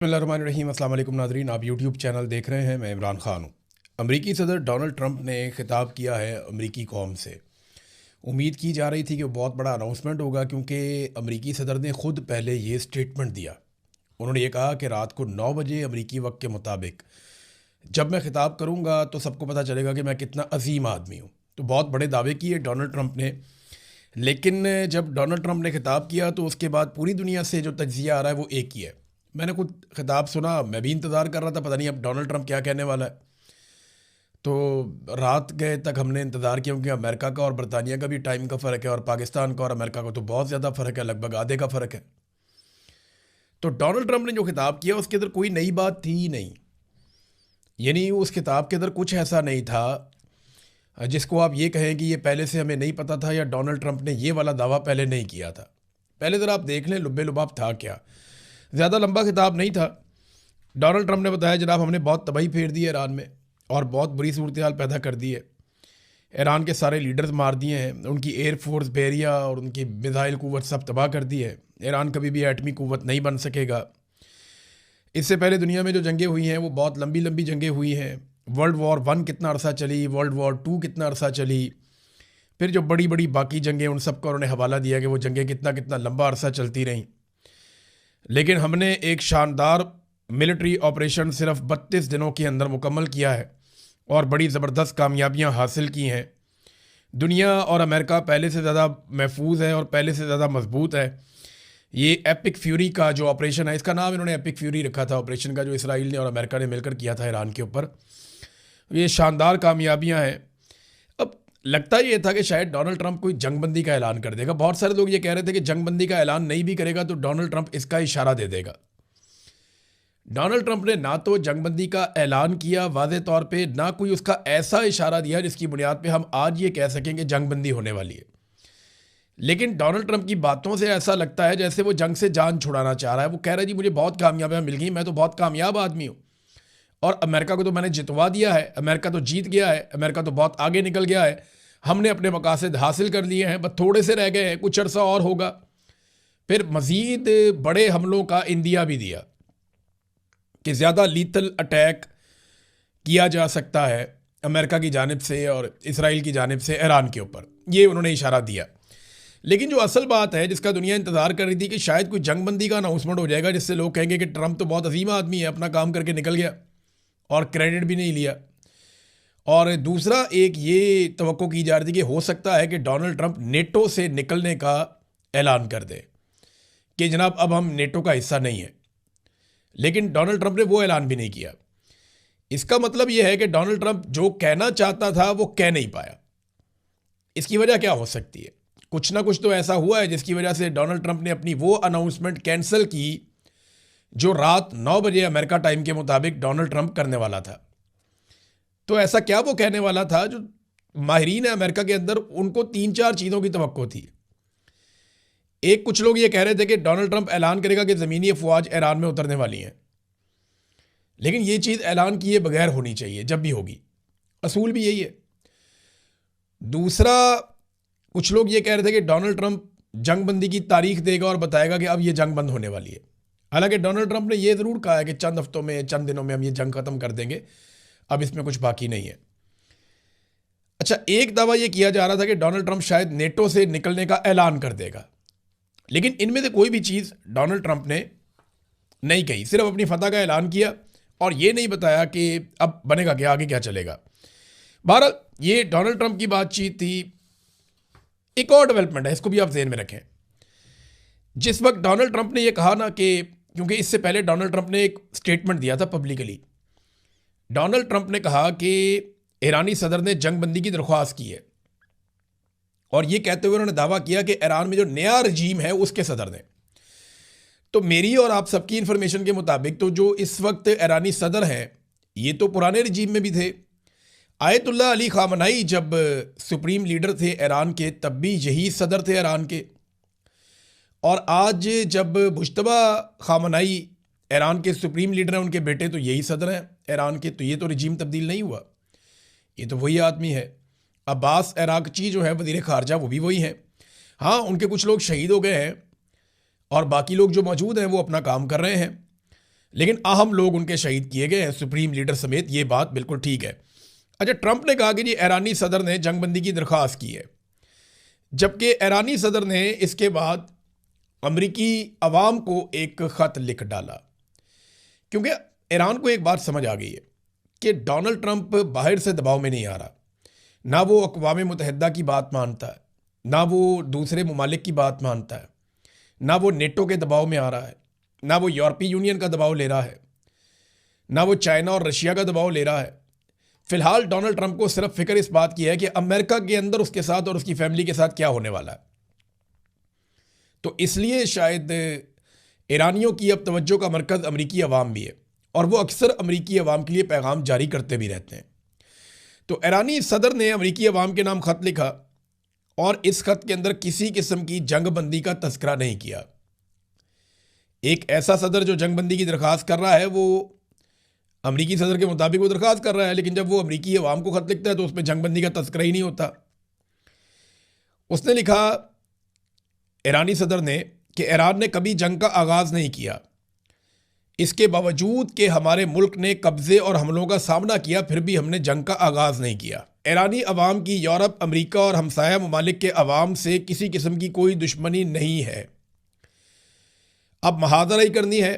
बिस्मिल्लाहिर्रहमानिर्रहीम। अस्सलाम वालेकुम नाज़रीन, आप यूट्यूब चैनल देख रहे हैं। मैं इमरान ख़ान हूँ। अमरीकी सदर डोनाल्ड ट्रंप ने ख़िताब किया है अमरीकी कौम से। उम्मीद की जा रही थी कि वो बहुत बड़ा अनाउंसमेंट होगा, क्योंकि अमरीकी सदर ने ख़ुद पहले ये स्टेटमेंट दिया। उन्होंने ये कहा कि रात को 9 बजे अमरीकी वक्त के मुताबिक जब मैं ख़िताब करूँगा तो सबको पता चलेगा कि मैं कितना अजीम आदमी हूँ। तो बहुत बड़े दावे किए डोनाल्ड ट्रंप ने। लेकिन जब डोनाल्ड ट्रंप ने ख़िताब किया तो उसके बाद पूरी दुनिया से जो तज्ज़िया आ रहा है वो एक ही है। मैंने खुद ख़िताब सुना, मैं भी इंतज़ार कर रहा था, पता नहीं अब डोनाल्ड ट्रंप क्या कहने वाला है। तो रात गए तक हमने इंतज़ार किया, क्योंकि अमेरिका का और बरतानिया का भी टाइम का फ़र्क है, और पाकिस्तान का और अमेरिका का तो बहुत ज़्यादा फ़र्क है, लगभग आधे का फ़र्क है। तो डोनाल्ड ट्रंप ने जो ख़िताब किया उसके अंदर कोई नई बात थी ही नहीं। यानी उस किताब के अंदर कुछ ऐसा नहीं था जिसको आप ये कहें कि ये पहले से हमें नहीं पता था, या डोनाल्ड ट्रंप ने ये वाला दावा पहले नहीं किया था। पहले ज़रा आप देख लें लुब्बे लुबाब था क्या। ज़्यादा लंबा खिताब नहीं था। डोनाल्ड ट्रंप ने बताया, जनाब हमने बहुत तबाही फेर दी है ईरान में, और बहुत बुरी सूरत हाल पैदा कर दी है। ईरान के सारे लीडर्स मार दिए हैं, उनकी एयरफोर्स बैरिया और उनकी मिसाइल कुव्वत सब तबाह कर दी है। ईरान कभी भी एटमी कुव्वत नहीं बन सकेगा। इससे पहले दुनिया में जो जंगें हुई हैं वो बहुत लंबी लंबी जंगें हुई हैं। वर्ल्ड वॉर 1 कितना अरसा चली, वर्ल्ड वॉर 2 कितना अरसा चली, फिर जो बड़ी बड़ी बाकी जंगें, उन सब का उन्होंने हवाला दिया कि वो जंगें कितना कितना लंबा अरसा चलती रहीं। लेकिन हमने एक शानदार मिलिट्री ऑपरेशन सिर्फ 32 दिनों के अंदर मुकम्मल किया है, और बड़ी ज़बरदस्त कामयाबियां हासिल की हैं। दुनिया और अमेरिका पहले से ज़्यादा महफूज है और पहले से ज़्यादा मजबूत है। ये एपिक फ्यूरी का जो ऑपरेशन है, इसका नाम इन्होंने एपिक फ्यूरी रखा था ऑपरेशन का, जो इसराइल ने और अमेरिका ने मिलकर किया था ईरान के ऊपर। ये शानदार कामयाबियां हैं। अब लगता ये था कि शायद डोनाल्ड ट्रंप कोई जंगबंदी का ऐलान कर देगा। बहुत सारे लोग ये कह रहे थे कि जंगबंदी का ऐलान नहीं भी करेगा तो डोनाल्ड ट्रंप इसका इशारा दे देगा। डोनाल्ड ट्रंप ने ना तो जंगबंदी का ऐलान किया वाज़े तौर पे, ना कोई उसका ऐसा इशारा दिया जिसकी बुनियाद पे हम आज ये कह सकें कि जंगबंदी होने वाली है। लेकिन डोनाल्ड ट्रंप की बातों से ऐसा लगता है जैसे वो जंग से जान छुड़ाना चाह रहा है। वो कह रहा है जी मुझे बहुत कामयाबियाँ मिल गई, मैं तो बहुत कामयाब आदमी हूँ, और अमेरिका को तो मैंने जितवा दिया है, अमेरिका तो जीत गया है, अमेरिका तो बहुत आगे निकल गया है, हमने अपने मकासद हासिल कर लिए हैं, बस थोड़े से रह गए हैं, कुछ अरसा और होगा। फिर मज़ीद बड़े हमलों का इंदिया भी दिया कि ज़्यादा लीथल अटैक किया जा सकता है अमेरिका की जानिब से और इसराइल की जानिब से ईरान के ऊपर। ये उन्होंने इशारा दिया। लेकिन जो असल बात है जिसका दुनिया इंतज़ार कर रही थी कि शायद कोई जंगबंदी का अनाउंसमेंट हो जाएगा, जिससे लोग कहेंगे कि ट्रंप तो बहुत अजीम आदमी है, अपना काम करके निकल गया और क्रेडिट भी नहीं लिया। और दूसरा एक ये तवक्को की जा रही थी कि हो सकता है कि डोनाल्ड ट्रंप नेटो से निकलने का ऐलान कर दे कि जनाब अब हम नेटो का हिस्सा नहीं है। लेकिन डोनाल्ड ट्रंप ने वो ऐलान भी नहीं किया। इसका मतलब यह है कि डोनाल्ड ट्रंप जो कहना चाहता था वो कह नहीं पाया। इसकी वजह क्या हो सकती है? कुछ ना कुछ तो ऐसा हुआ है जिसकी वजह से डोनाल्ड ट्रंप ने अपनी वो अनाउंसमेंट कैंसिल की जो रात 9 बजे अमेरिका टाइम के मुताबिक डोनाल्ड ट्रंप करने वाला था। तो ऐसा क्या वो कहने वाला था जो माहिरीन है अमेरिका के अंदर, उनको 3-4 चीज़ों की तवक्को थी। एक, कुछ लोग ये कह रहे थे कि डोनाल्ड ट्रंप ऐलान करेगा कि ज़मीनी अफवाज ईरान में उतरने वाली हैं, लेकिन ये चीज़ ऐलान किए बगैर होनी चाहिए जब भी होगी, असूल भी यही है। दूसरा, कुछ लोग ये कह रहे थे कि डोनाल्ड ट्रंप जंगबंदी की तारीख देगा और बताएगा कि अब ये जंग बंद होने वाली है। हालांकि डोनाल्ड ट्रंप ने यह ज़रूर कहा है कि चंद हफ्तों में, चंद दिनों में हम ये जंग ख़त्म कर देंगे, अब इसमें कुछ बाकी नहीं है। अच्छा, एक दावा यह किया जा रहा था कि डोनाल्ड ट्रंप शायद नेटो से निकलने का ऐलान कर देगा, लेकिन इनमें से कोई भी चीज़ डोनाल्ड ट्रंप ने नहीं कही। सिर्फ अपनी फतह का ऐलान किया और ये नहीं बताया कि अब बनेगा क्या, आगे क्या चलेगा। बहरहाल ये डोनाल्ड ट्रंप की बातचीत थी। एक और डेवलपमेंट है, इसको भी आप ज़हन में रखें। जिस वक्त डोनाल्ड ट्रंप ने यह कहा ना कि, क्योंकि इससे पहले डोनाल्ड ट्रंप ने एक स्टेटमेंट दिया था पब्लिकली। डोनाल्ड ट्रंप ने कहा कि ईरानी सदर ने जंगबंदी की दरख्वास्त की है, और यह कहते हुए उन्होंने दावा किया कि ईरान में जो नया रजीम है उसके सदर ने। तो मेरी और आप सबकी इंफॉर्मेशन के मुताबिक तो जो इस वक्त ईरानी सदर हैं ये तो पुराने रजीम में भी थे। आयतुल्लाह अली खामनाई जब सुप्रीम लीडर थे ईरान के, तब भी यही सदर थे ईरान के। और आज जब मुश्तबा खामनाई ईरान के सुप्रीम लीडर हैं, उनके बेटे तो यही सदर हैं ईरान के। तो ये तो रजीम तब्दील नहीं हुआ, ये तो वही आदमी है। अब्बास अरागची जो है वज़ीर ख़ारजा, वो भी वही हैं। हाँ, उनके कुछ लोग शहीद हो गए हैं और बाकी लोग जो मौजूद हैं वो अपना काम कर रहे हैं। लेकिन अहम लोग उनके शहीद किए गए हैं, सुप्रीम लीडर समेत। ये बात बिल्कुल ठीक है। अच्छा, ट्रंप ने कहा कि जी ईरानी सदर ने जंगबंदी की दरख्वास्त की है, जबकि ईरानी सदर ने इसके बाद अमरीकी अवाम को एक ख़त लिख डाला, क्योंकि ईरान को एक बात समझ आ गई है कि डोनाल्ड ट्रंप बाहर से दबाव में नहीं आ रहा। ना वो अक़वाम मुत्तहिदा की बात मानता है, ना वो दूसरे ममालिक की बात मानता है, ना वो नेटो के दबाव में आ रहा है, ना वो यूरोपीय यूनियन का दबाव ले रहा है, ना वो चाइना और रशिया का दबाव ले रहा है। फिलहाल डोनाल्ड ट्रंप को सिर्फ फिक्र इस बात की है कि अमेरिका के अंदर उसके साथ और उसकी फैमिली के साथ क्या होने वाला है। तो इसलिए शायद ईरानियों की अब तवज्जो का मरकज़ अमरीकी अवाम भी है, और वो अक्सर अमरीकी अवाम के लिए पैगाम जारी करते भी रहते हैं। तो ईरानी सदर ने अमरीकी अवाम के नाम ख़त लिखा, और इस खत के अंदर किसी किस्म की जंगबंदी का तस्करा नहीं किया। एक ऐसा सदर जो जंगबंदी की दरख्वास्त कर रहा है, वो अमरीकी सदर के मुताबिक वो दरख्वास्त कर रहा है, लेकिन जब वो अमरीकी अवाम को खत लिखता है तो उसमें जंगबंदी का तस्करा ही नहीं होता। उसने लिखा, ईरानी सदर ने, कि ईरान ने कभी जंग का आगाज़ नहीं किया, इसके बावजूद कि हमारे मुल्क ने कब्ज़े और हमलों का सामना किया, फिर भी हमने जंग का आगाज़ नहीं किया। ईरानी अवाम की यूरोप, अमेरिका और हमसाया ममालिक के अवाम से किसी किस्म की कोई दुश्मनी नहीं है। अब मुहाज़रा ही करनी है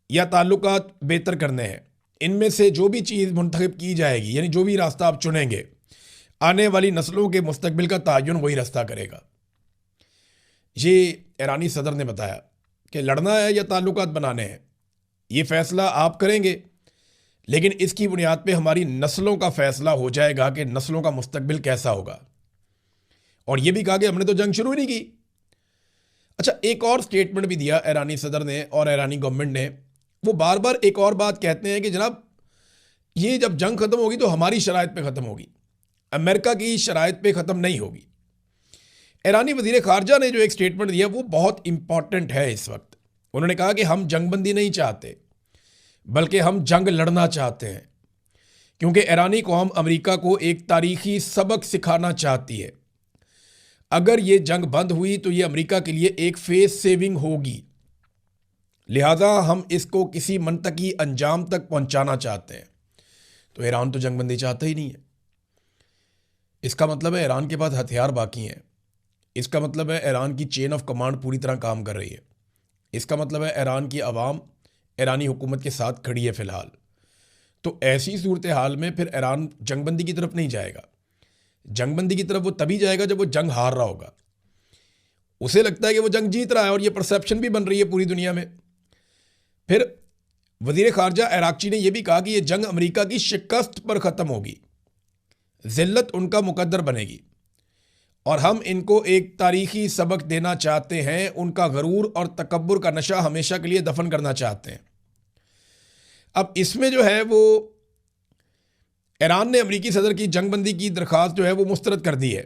या ताल्लुकात बेहतर करने हैं, इनमें से जो भी चीज़ मुंतखब की जाएगी, यानी जो भी रास्ता आप चुनेंगे, आने वाली नस्लों के मुस्तकबिल का तयन वही रास्ता करेगा। ये ईरानी सदर ने बताया कि लड़ना है या ताल्लुकात बनाने हैं, ये फ़ैसला आप करेंगे, लेकिन इसकी बुनियाद पे हमारी नस्लों का फ़ैसला हो जाएगा कि नस्लों का मुस्तकबिल कैसा होगा। और ये भी कहा कि हमने तो जंग शुरू ही नहीं की। अच्छा, एक और स्टेटमेंट भी दिया ईरानी सदर ने और ईरानी गवर्नमेंट ने। वो बार बार एक और बात कहते हैं कि जनाब, ये जब जंग ख़त्म होगी तो हमारी शराइत पे ख़त्म होगी, अमेरिका की शराइत पे ख़त्म नहीं होगी। ईरानी वज़ीर ख़ारजा ने जो एक स्टेटमेंट दिया वो बहुत इंपॉर्टेंट है इस वक्त। उन्होंने कहा कि हम जंगबंदी नहीं चाहते, बल्कि हम जंग लड़ना चाहते हैं, क्योंकि ईरानी कौम अमेरिका को एक तारीख़ी सबक सिखाना चाहती है। अगर ये जंग बंद हुई तो ये अमेरिका के लिए एक फेस सेविंग होगी, लिहाजा हम इसको किसी मनतकी अंजाम तक पहुंचाना चाहते हैं। तो ईरान तो जंगबंदी चाहता ही नहीं है। इसका मतलब है ईरान के पास हथियार बाकी हैं। इसका मतलब है ईरान की चेन ऑफ कमांड पूरी तरह काम कर रही है। इसका मतलब है ईरान की आवाम ईरानी हुकूमत के साथ खड़ी है फ़िलहाल। तो ऐसी सूरत हाल में फिर ईरान जंगबंदी की तरफ नहीं जाएगा। जंगबंदी की तरफ वो तभी जाएगा जब वो जंग हार रहा होगा। उसे लगता है कि वो जंग जीत रहा है, और ये परसेप्शन भी बन रही है पूरी दुनिया में। फिर वज़ीर ख़ारजा इराक़ची ने यह भी कहा कि यह जंग अमेरिका की शिकस्त पर ख़त्म होगी, ज़िल्लत उनका मुकद्दर बनेगी, और हम इनको एक तारीख़ी सबक देना चाहते हैं। उनका गरूर और तकब्बुर का नशा हमेशा के लिए दफन करना चाहते हैं। अब इसमें जो है वो ईरान ने अमरीकी सदर की जंगबंदी की दरख्वास्त जो है वो मुस्तरद कर दी है।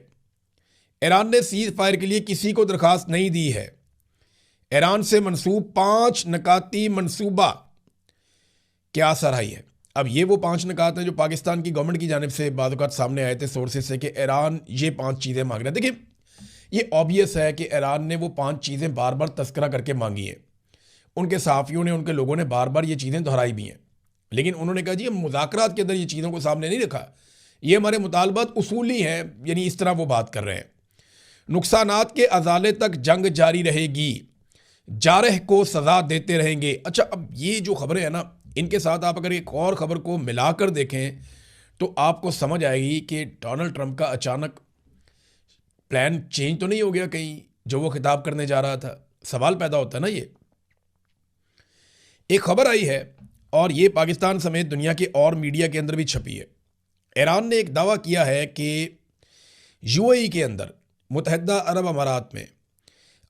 ईरान ने सीज़ फायर के लिए किसी को दरख्वास्त नहीं दी है। ईरान से मनसूब 5 नकाती मनसूबा क्या सराही है। अब ये वो 5 नकात हैं जो पाकिस्तान की गवर्नमेंट की जानिब से बाद वक़्त सामने आए थे सोर्सेज से, कि ईरान ये 5 चीज़ें मांग रहा है। देखिए, ये ऑब्वियस है कि ईरान ने वो 5 चीज़ें बार बार तस्करा करके मांगी हैं। उनके सहाफ़ियों ने, उनके लोगों ने बार बार ये चीज़ें दोहराई भी हैं, लेकिन उन्होंने कहा जी हम मुज़ाकरात के अंदर ये चीज़ों को सामने नहीं रखा, ये हमारे मुतालबात उसूली हैं, यानी इस तरह वो बात कर रहे हैं। नुकसानात के अजाले तक जंग जारी रहेगी, जारह को सज़ा देते रहेंगे। अच्छा, अब ये जो खबरें हैं ना, इनके साथ आप अगर एक और ख़बर को मिलाकर देखें तो आपको समझ आएगी कि डोनाल्ड ट्रंप का अचानक प्लान चेंज तो नहीं हो गया कहीं, जो वो खिताब करने जा रहा था। सवाल पैदा होता है ना। ये एक खबर आई है और ये पाकिस्तान समेत दुनिया के और मीडिया के अंदर भी छपी है। ईरान ने एक दावा किया है कि यूएई के अंदर, मुत्तहिदा अरब अमारात में,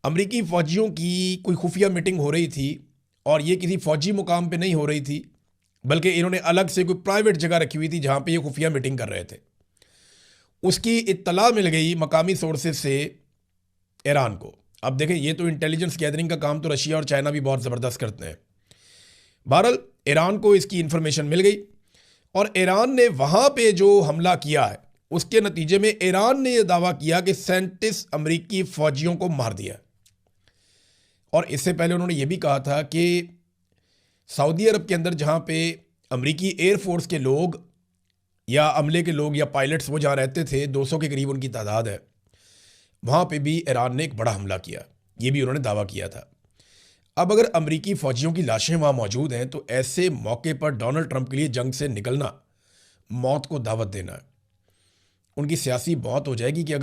अमरीकी फ़ौजियों की कोई खुफिया मीटिंग हो रही थी, और ये किसी फ़ौजी मुकाम पे नहीं हो रही थी, बल्कि इन्होंने अलग से कोई प्राइवेट जगह रखी हुई थी जहाँ पे ये खुफिया मीटिंग कर रहे थे। उसकी इत्तला मिल गई मकामी सोर्सेज से ईरान को। अब देखें, ये तो इंटेलिजेंस गैदरिंग का काम तो रशिया और चाइना भी बहुत ज़बरदस्त करते हैं। बहरहाल ईरान को इसकी इन्फॉर्मेशन मिल गई, और ईरान ने वहाँ पे जो हमला किया है उसके नतीजे में ईरान ने यह दावा किया कि 37 अमरीकी फ़ौजियों को मार दिया। और इससे पहले उन्होंने ये भी कहा था कि सऊदी अरब के अंदर जहाँ पे अमेरिकी एयरफोर्स के लोग या अमले के लोग या पायलट्स वो जहाँ रहते थे, 200 के करीब उनकी तादाद है, वहाँ पे भी ईरान ने एक बड़ा हमला किया, ये भी उन्होंने दावा किया था। अब अगर अमेरिकी फ़ौजियों की लाशें वहाँ मौजूद हैं तो ऐसे मौके पर डोनाल्ड ट्रंप के लिए जंग से निकलना मौत को दावत देना है। उनकी सियासी मौत हो जाएगी कि अगर